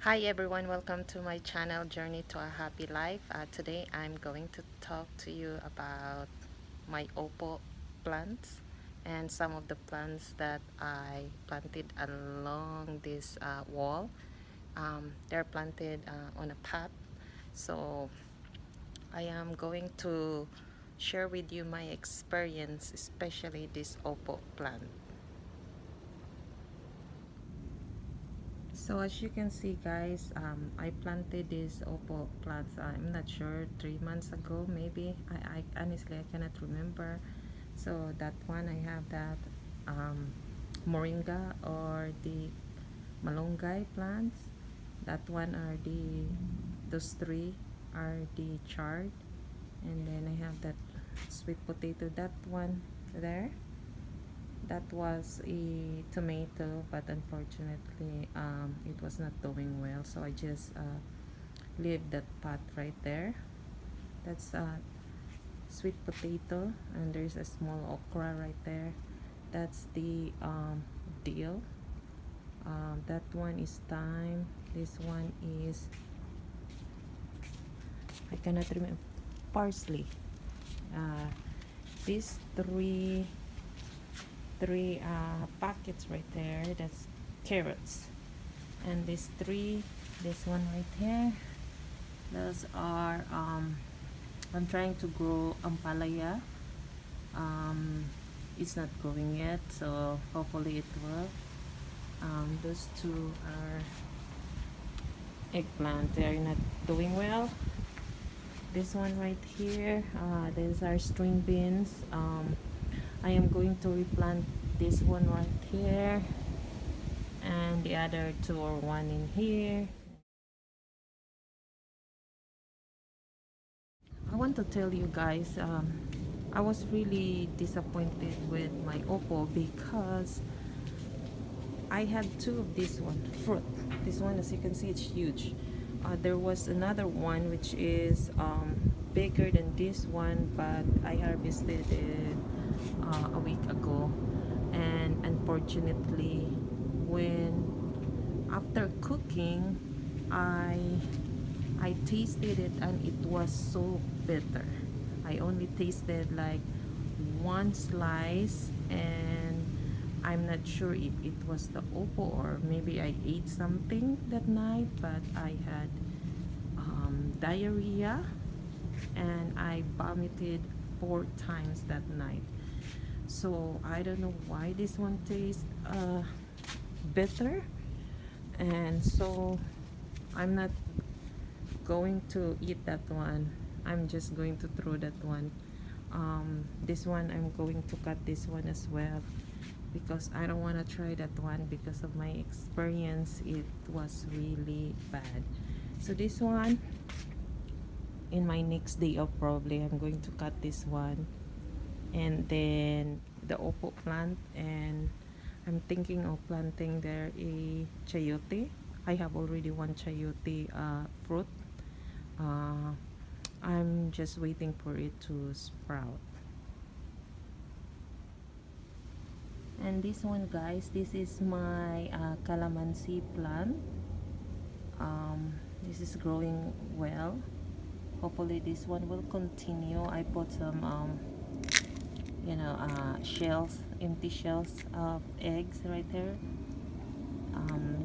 Hi everyone, welcome to my channel Journey to a Happy Life. Today I'm going to talk to you about my opal plants and some of the plants that I planted along this wall. They're planted on a path, so I am going to share with you my experience, especially this opal plant. So as you can see guys, I planted these opal plants, I'm not sure, 3 months ago maybe. I honestly I cannot remember. So that one I have that moringa or the malunggay plants. That one are those three are the chard. And then I have that sweet potato, that one there. That was a tomato, but unfortunately it was not doing well, so I just leave that pot right there. That's sweet potato, and there's a small okra right there. That's the deal. That one is thyme. This one is, I cannot remember, parsley. These three packets right there, that's carrots. And these three, this one right here, those are I'm trying to grow ampalaya. It's not growing yet, so hopefully it will. Those two are eggplant, they are not doing well. This one right here, these are string beans. I am going to replant this one right here, and the other two are one in here. I want to tell you guys, I was really disappointed with my opal because I had two of this one fruit. This one, as you can see, it's huge. There was another one which is bigger than this one, but I harvested it a week ago, and unfortunately, when after cooking, I I tasted it and it was so bitter. I only tasted like one slice, and I'm not sure if it was the opal or maybe I ate something that night, but I had diarrhea and I vomited 4 times that night. So I don't know why this one tastes bitter, and so I'm not going to eat that one. I'm just going to throw that one. This one I'm going to cut this one as well, because I don't want to try that one because of my experience. It was really bad. So this one, in my next day off, probably I'm going to cut this one, and then the opal plant, and I'm thinking of planting there a chayote. I have already one chayote fruit. uh, I'm just waiting for it to sprout. And this one guys, this is my calamansi plant. This is growing well. Hopefully this one will continue. I put some shells, empty shells of eggs right there.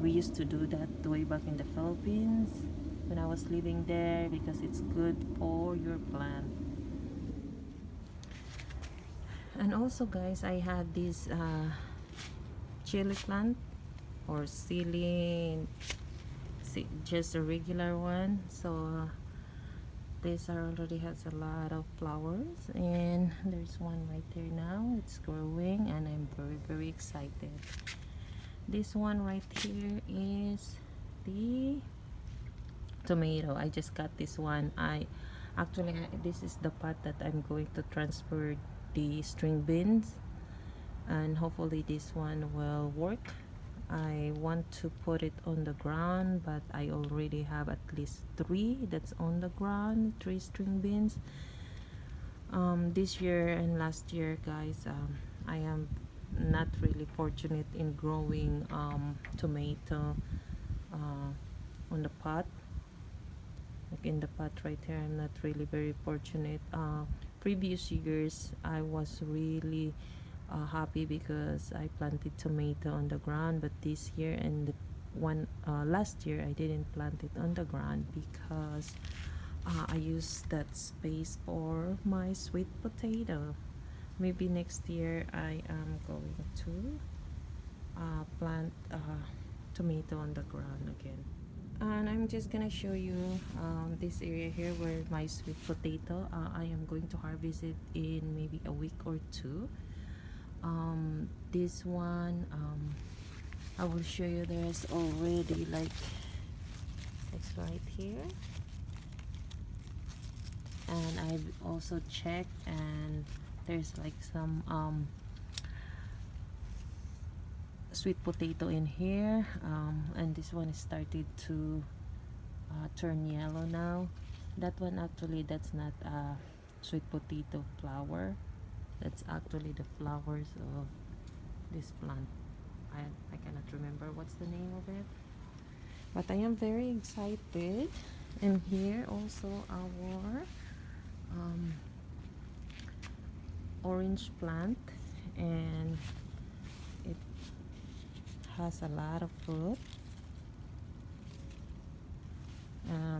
We used to do that way back in the Philippines when I was living there, because it's good for your plant. And also guys, I had this chili plant, or silly, just a regular one. So this already has a lot of flowers, and there's one right there now. It's growing and I'm very excited. This one right here is the tomato. I just got this one. This is the pot that I'm going to transfer the string beans, and hopefully this one will work. I want to put it on the ground, but I already have at least 3 that's on the ground, 3 string beans. This year and last year guys, I am not really fortunate in growing tomato on the pot, like in the pot right here. I'm not really very fortunate. Previous years I was really happy because I planted tomato on the ground, but this year and the one last year I didn't plant it on the ground because I used that space for my sweet potato. Maybe next year I am going to plant tomato on the ground again. And I'm just gonna show you this area here where my sweet potato, I am going to harvest it in maybe a week or two. This one, I will show you. There's already like it's right here, and I've also checked, and there's like some sweet potato in here, and this one is started to turn yellow now. That one actually, that's not a sweet potato flower, that's actually the flowers of this plant. I cannot remember what's the name of it, but I am very excited. And here also our orange plant, and it has a lot of fruit.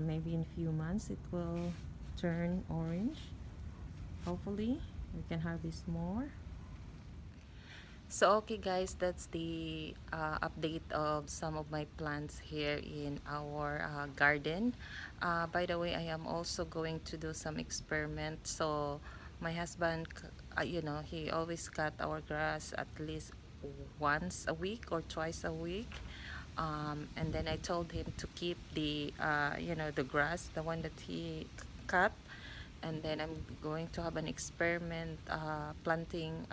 Maybe in a few months it will turn orange. Hopefully we can harvest more. So okay guys, that's the update of some of my plants here in our garden. By the way, I am also going to do some experiment. So my husband, you know, he always cut our grass at least once a week or twice a week. And then I told him to keep the you know, the grass, the one that he cut. And then I'm going to have an experiment planting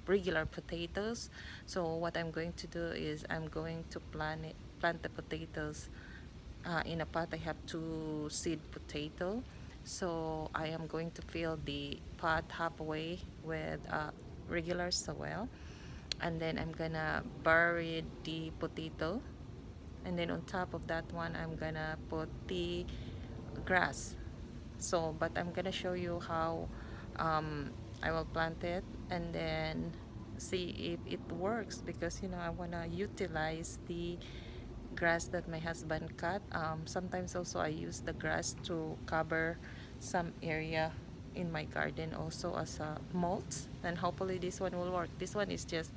regular potatoes. So what I'm going to do is I'm going to plant the potatoes in a pot. I have 2 seed potato, so I am going to fill the pot halfway with regular soil, and then I'm gonna bury the potato, and then on top of that one I'm gonna put the grass. So but I'm gonna show you how I will plant it, and then see if it works, because you know, I want to utilize the grass that my husband cut. Sometimes also I use the grass to cover some area in my garden also as a mulch, and hopefully this one will work. This one is just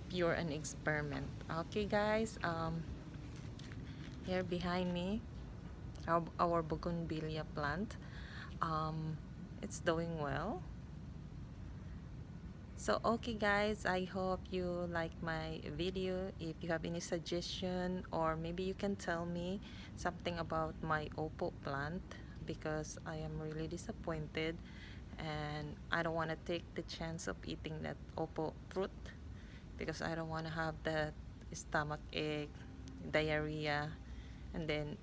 pure an experiment. Okay guys, here behind me our bougainvillea plant, it's doing well. So okay guys, I hope you like my video. If you have any suggestion, or maybe you can tell me something about my opal plant, because I am really disappointed and I don't want to take the chance of eating that opal fruit, because I don't want to have that stomach ache, diarrhea, and then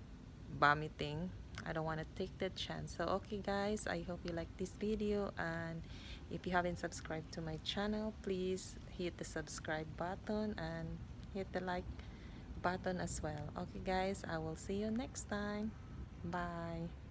vomiting. I don't want to take that chance. So okay guys, I hope you like this video, and if you haven't subscribed to my channel, please hit the subscribe button and hit the like button as well. Okay guys, I will see you next time. Bye.